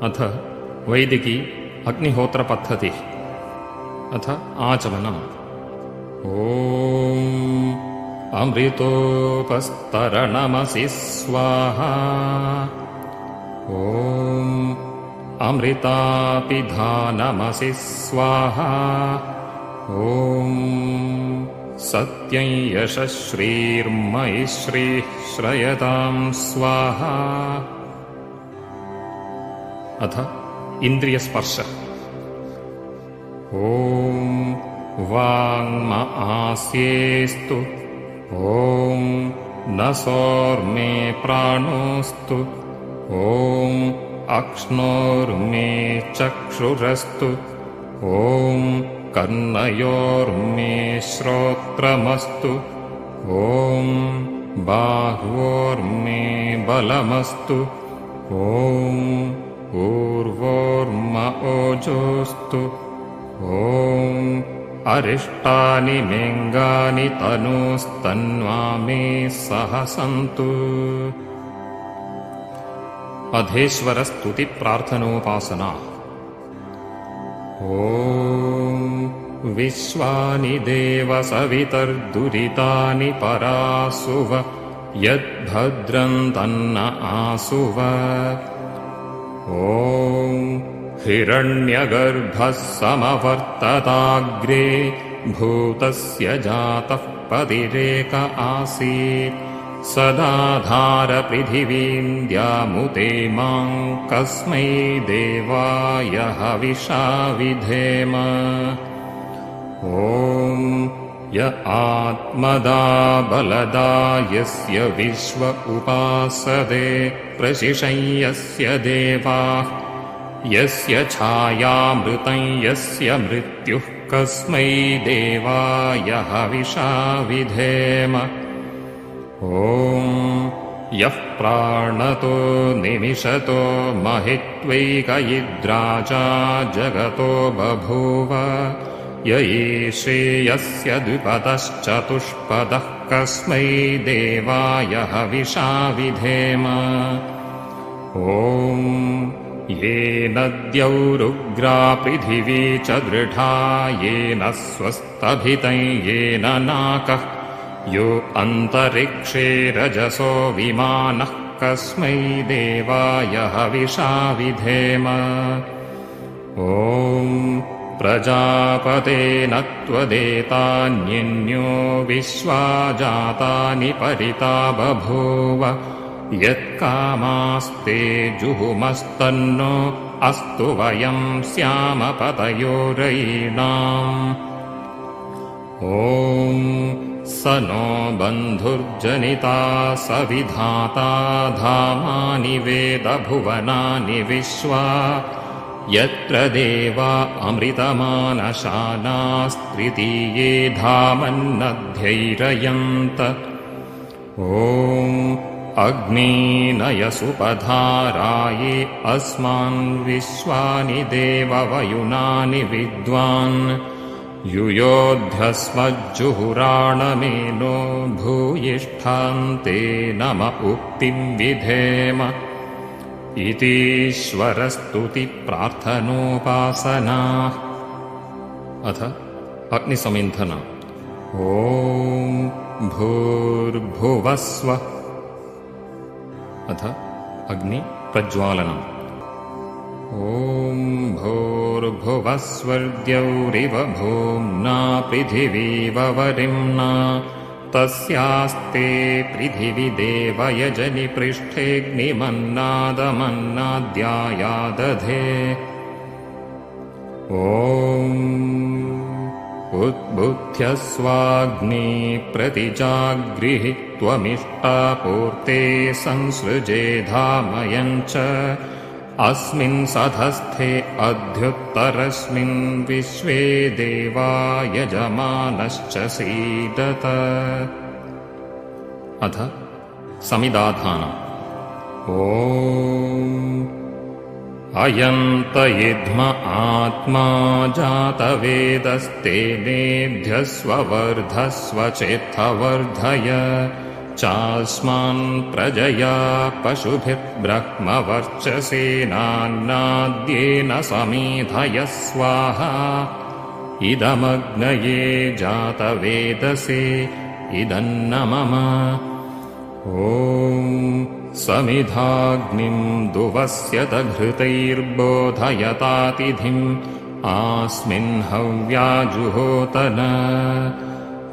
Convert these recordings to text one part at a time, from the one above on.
अथ वैदिकी अग्निहोत्रपद्धतिः। अथ आचमनम्। ॐ अमृतोपस्तरणमसि स्वाहा। ॐ अमृतापिधानमसि स्वाहा। ॐ सत्यं यशश्रीर्मयि श्रीः श्रयतां स्वाहा। अथ इन्द्रियस्पर्श। ॐ वाङ्म आस्येस्तु। ॐ नसोर्मे प्राणोस्तु। ॐ अक्ष्णोर्मे चक्षुरस्तु। ॐ कर्णयोर्मे श्रोत्रमस्तु। ॐ बाह्वोर्मे बलमस्तु। ॐ ऊर्वोर्म ओजोस्तु। ॐ अरिष्टानि मेङ्गानि तनूस्तन्वा मे सह सन्तु। अधेश्वरस्तुतिप्रार्थनोपासना। ॐ विश्वानि देव सवितर्दुरितानि परासुव यद्भद्रं तन्न आसुव। ॐ हिरण्यगर्भः समवर्तताग्रे भूतस्य जातः पतिरेक आसीत् सदाधार पृथिवीं द्यामुते मां कस्मै देवाय हविषा विधेम। ॐ य आत्मदा बलदा यस्य विश्व उपासते प्रशिशं यस्य देवाः यस्य छायामृतं यस्य मृत्युः कस्मै देवाय हविषा विधेम। ॐ यः प्राणतो निमिषतो महित्वैकयिद्राजा जगतो बभूव य एषे यस्य द्विपदश्चतुष्पदः कस्मै देवाय हविषा विधेम। ॐ येन द्यौरुग्रा पृथिवी च दृढा येन स्वस्तभितं येन नाकः यो अन्तरिक्षे रजसो विमानः कस्मै देवाय हविषा विधेम। ॐ प्रजापतेन त्वदेतान्यन्यो विश्वा जातानि परिता बभूव यत्कामास्ते जुहुमस्तन्नो अस्तु वयं स्याम पतयो रयीणाम्। ॐ स नो बन्धुर्जनिता स विधाता धामानि वेद भुवनानि विश्वा यत्र देवा अमृतमानशानास्त्रितीये धामन्नध्यैरयन्त। ॐ अग्नीनयसुपधाराये अस्मान् विश्वानि देववयुनानि विद्वान् युयोध्यस्मज्जुहुराणमेनो भूयिष्ठान्ते नम उक्तिं विधेम। इतीश्वरस्तुतिप्रार्थनोपासना। अथ अग्निसमिन्थन। ॐ भूर्भुवस्व। अथ अग्निप्रज्वालनम्। ॐ भूर्भुवस्वर्द्यौरिव भूम्ना पृथिवीव वरिम्ना तस्यास्ते पृथिवी देवयजनि पृष्ठेऽग्निमन्नादमन्नाद्यायादधे। ॐ उद्बुध्यस्वाग्नि प्रतिजागृहि त्वमिष्टापूर्ते संसृजे धामयं च अस्मिन् सधस्थे अध्युत्तरस्मिन् विश्वे देवा यजमानश्च सीदत। अथ समिदाधानम्। ॐ अयन्त इद्म आत्मा जातवेदस्तेनेभ्यस्व वर्धस्व चेत्थवर्धय चास्मान् प्रजया पशुभिर्ब्रह्मवर्चसेनान्नाद्येन समेधयः स्वाहा इदमग्नये जातवेदसे इदन्न मम ॐ समिधाग्निं दुवस्यत घृतैर्बोधयतातिथिम् आस्मिन् हव्याजुहोतन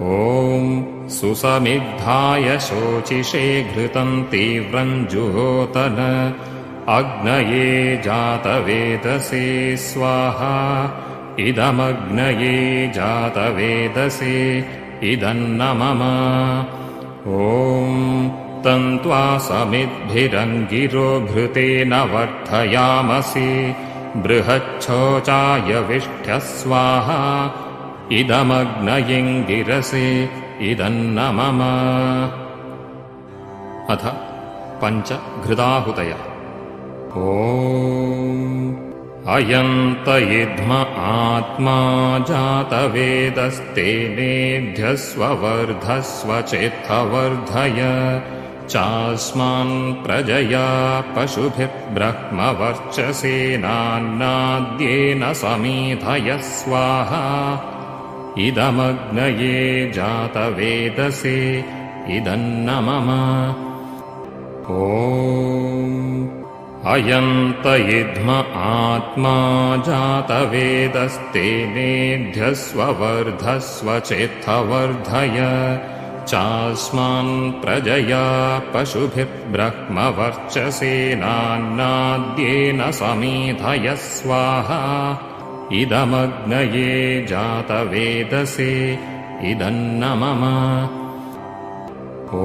ॐ सुसमिद्धाय शोचिषे घृतं तीव्रं जुहोतन अग्नये जातवेदसे स्वाहा इदमग्नये जातवेदसे इदन्न मम ॐ तन्त्वा समिद्भिरङ्गिरो घृतेन वर्धयामसि बृहच्छोचाय विष्ठ्य स्वाहा इदमग्नयिङ्गिरसे इदन्न मम अथ पञ्च घृताहुतयः ॐ अयन्त इद्म आत्मा जातवेदस्तेनेभ्यस्व वर्धस्व चेत्थवर्धय चास्मान् प्रजया पशुभिर्ब्रह्मवर्चसेनान्नाद्येन समेधयः स्वाहा इदमग्नये जातवेदसे इदन्न मम ॐ अयन्त इद्म आत्मा जातवेदस्तेनेभ्यस्व वर्धस्व चेत्थवर्धय चास्मान् प्रजया पशुभिर्ब्रह्मवर्चसेनान्नाद्येन समेधयः स्वाहा इदमग्नये जातवेदसे इदन्न मम ॐ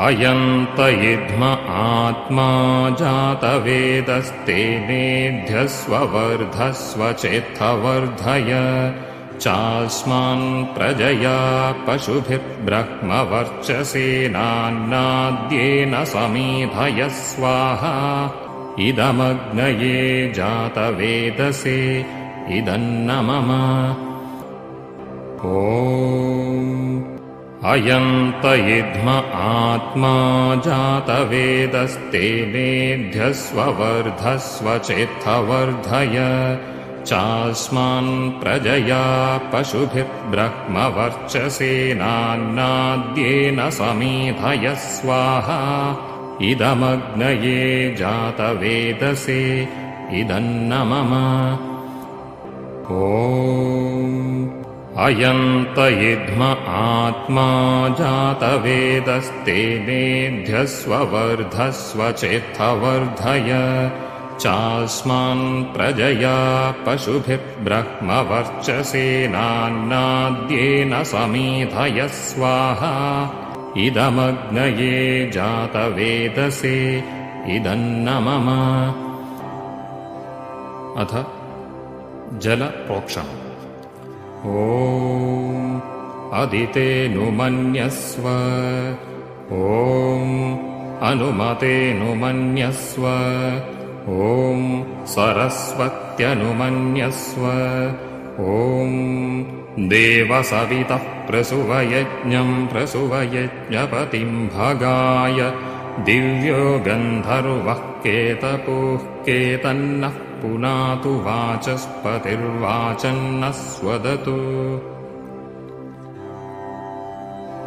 अयन्त इद्म आत्मा जातवेदस्तेनेभ्यस्व वर्धस्व चेत्थवर्धय चास्मान् प्रजया पशुभिर्ब्रह्मवर्चसेनान्नाद्येन समेधयः स्वाहा इदमग्नये जातवेदसे इदन्न मम ॐ अयन्त इद्म आत्मा जातवेदस्तेनेभ्यस्व वर्धस्व चेत्थवर्धय चास्मान् प्रजया पशुभिर्ब्रह्मवर्चसेनान्नाद्येन समेधयः स्वाहा इदमग्नये जातवेदसे इदन्न मम ॐ अयन्त इद्म आत्मा जातवेदस्तेनेभ्यस्व वर्धस्व चेत्थवर्धय चास्मान् प्रजया पशुभिर्ब्रह्मवर्चसेनान्नाद्येन समेधयः स्वाहा इदमग्नये जातवेदसे इदन्न मम अथ जलप्रोक्षणम् ॐ अदितेऽनुमन्यस्व ॐ अनुमतेऽनुमन्यस्व ॐ सरस्वत्यनुमन्यस्व ॐ देवसवितः प्रसुवयज्ञं प्रसुवयज्ञपतिं भगाय दिव्यो गन्धर्वः केतपुः केतन्नः पुनातु वाचस्पतिर्वाचन्नस्वदतु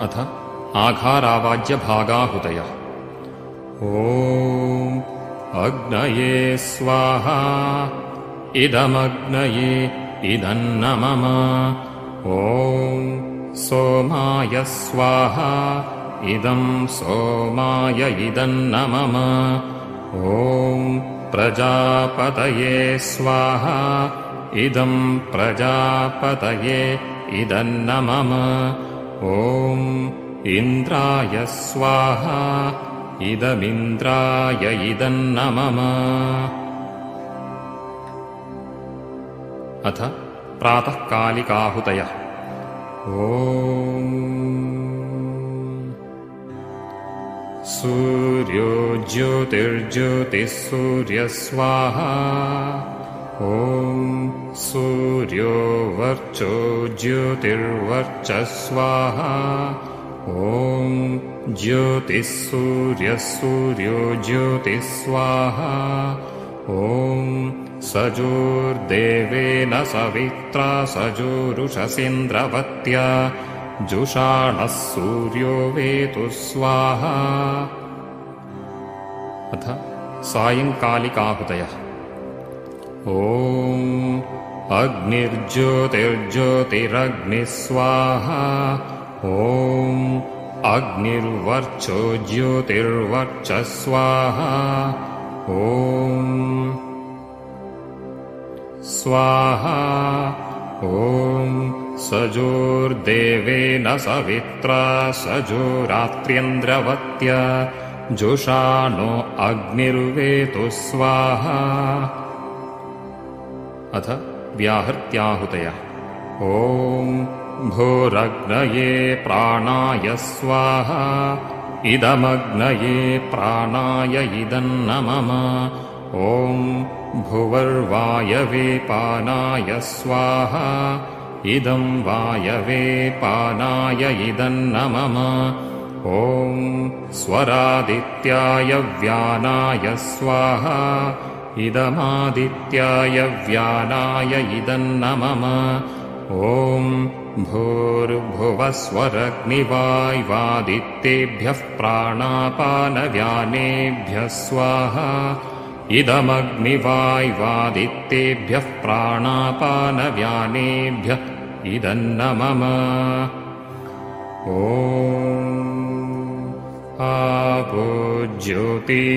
अथ आघारावाज्यभागाहुतयः ॐ अग्नये स्वाहा इदमग्नये इदन्न मम ॐ सोमाय स्वाहा इदं सोमाय इदन्न मम ॐ प्रजापतये स्वाहा इदं प्रजापतये इदन्न मम ॐ इन्द्राय स्वाहा इदमिन्द्राय इदन्न मम अथ प्रातःकालिकाहुतयः ॐ सूर्यो ज्योतिर्ज्योतिः सूर्यः स्वाहा ॐ सूर्यो वर्चो ज्योतिर्वर्चः स्वाहा ॐ ॐ ज्योतिः सूर्यः सूर्यो ज्योतिः स्वाहा ॐ सजोर्देवेन सवित्रा सजोरुषसीन्द्रवत्या जुषाणः सूर्यो वेतु स्वाहा। अथ सायङ्कालिकाहुतयः। ॐ अग्निर्ज्योतिर्ज्योतिरग्निः स्वाहा ॐ अग्निर्वर्चो ज्योतिर्वर्चः स्वाहा ॐ स्वाहा ॐ सजोर्देवेन सवित्रा सजोरात्र्यन्द्रवत्या जुषाणो अग्निर्वेतु स्वाहा। अथ व्याहृत्याहुतयः। ॐ भूरग्नये प्राणाय स्वाहा इदमग्नये प्राणाय इदन्नमम ॐ भुवर्वायवे पानाय स्वाहा इदं वायवे पानाय इदन्नमम ॐ स्वरादित्याय व्यानाय स्वाहा इदमादित्याय व्यानाय इदन्नमम ॐ भूर्भुवस्वरग्निवाय्वादित्येभ्यः प्राणापानव्यानेभ्यः स्वाहा इदमग्निवाय्वादित्येभ्यः प्राणापानव्यानेभ्यः इदन्नमम ॐ आपो ज्योतिरसोऽमृतं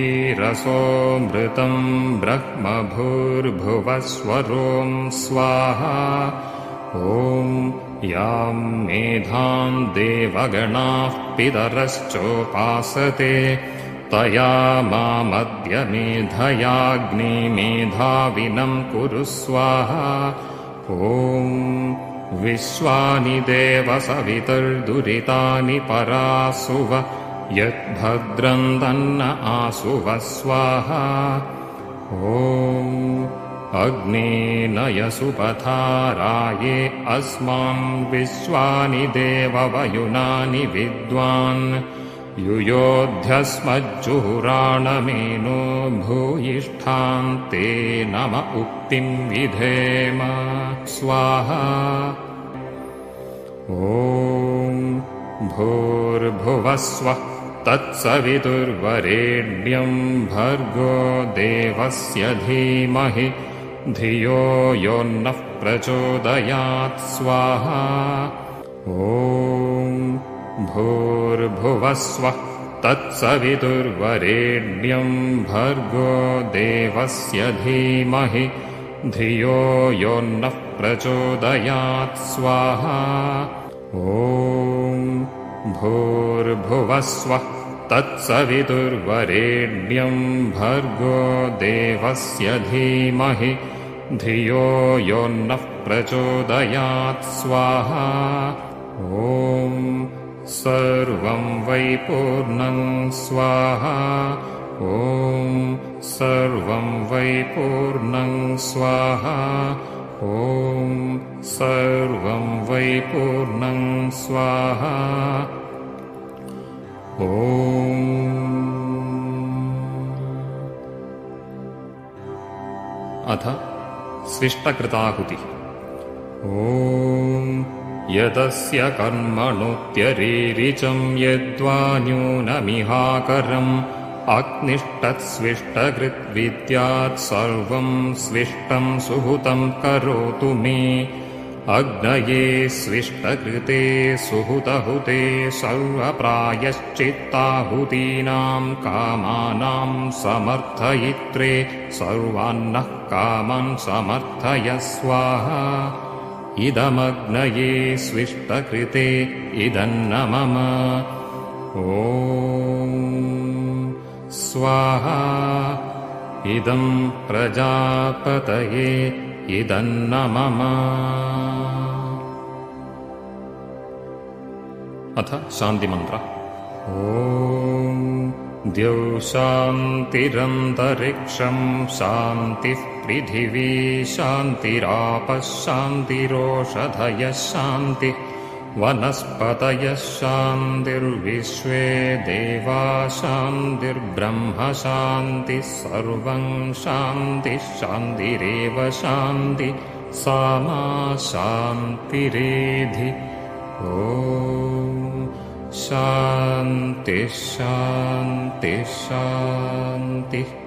ब्रह्म भूर्भुवस्वरों स्वाहा ॐ यां मेधां देवगणाः पितरश्चोपासते तया मामद्य मेधयाग्निमेधाविनं कुरु स्वाहा ॐ विश्वानि देव सवितुर्दुरितानि परासुव यद्भद्रं तन्न आसुव स्वाहा ॐ अग्नेनयसुपथाराये अस्मान् विश्वानि देववयुनानि विद्वान् युयोध्यस्मज्जुहुराणमेनो भूयिष्ठान् ते नम उक्तिं विधेम स्वाहा ॐ भूर्भुवस्वः तत्सवितुर्वरेण्यं भर्गो देवस्य धीमहि धियो यो नः प्रचोदयात् स्वाहा ॐ भूर्भुवस्वः तत्सवितुर्वरेण्यं भर्गो देवस्य धीमहि धियो यो नः प्रचोदयात् स्वाहा ॐ भूर्भुवस्वः तत्सवितुर्वरेण्यं भर्गो देवस्य धीमहि धियो यो नः प्रचोदयात् स्वाहा ॐ सर्वं वै पूर्णं स्वाहा ॐ सर्वं वै पूर्णं स्वाहा ॐ सर्वं वै पूर्णं स्वाहा ॐ अथ स्विष्टकृताहुतिः। ॐ यदस्य कर्मणोऽत्यरीरिचं यद्वा न्यूनमिहाकरम् अग्निष्टत्स्विष्टकृद्विद्यात् सर्वं स्विष्टं सुहुतं करोतु मे अग्नये स्विष्टकृते सुहुतहुते सर्वप्रायश्चित्ताहुतीनां कामानां समर्थयित्रे सर्वान्नः कामान् समर्थय स्वाहा इदमग्नये स्विष्टकृते इदन्नमम ॐ स्वाहा इदं प्रजापतये इदन्नमम। अथ शान्तिमन्त्र। ॐ द्यौ शान्तिरन्तरिक्षं शान्तिः पृथिवी शान्तिरापः शान्तिरोषधयः शान्तिः वनस्पतयः शान्तिर्विश्वे देवाः शान्तिर्ब्रह्म शान्तिः सर्वं शान्तिः शान्तिरेव शान्तिः सा मा शान्तिरेधि ॐ शान्तिः शान्तिः शान्तिः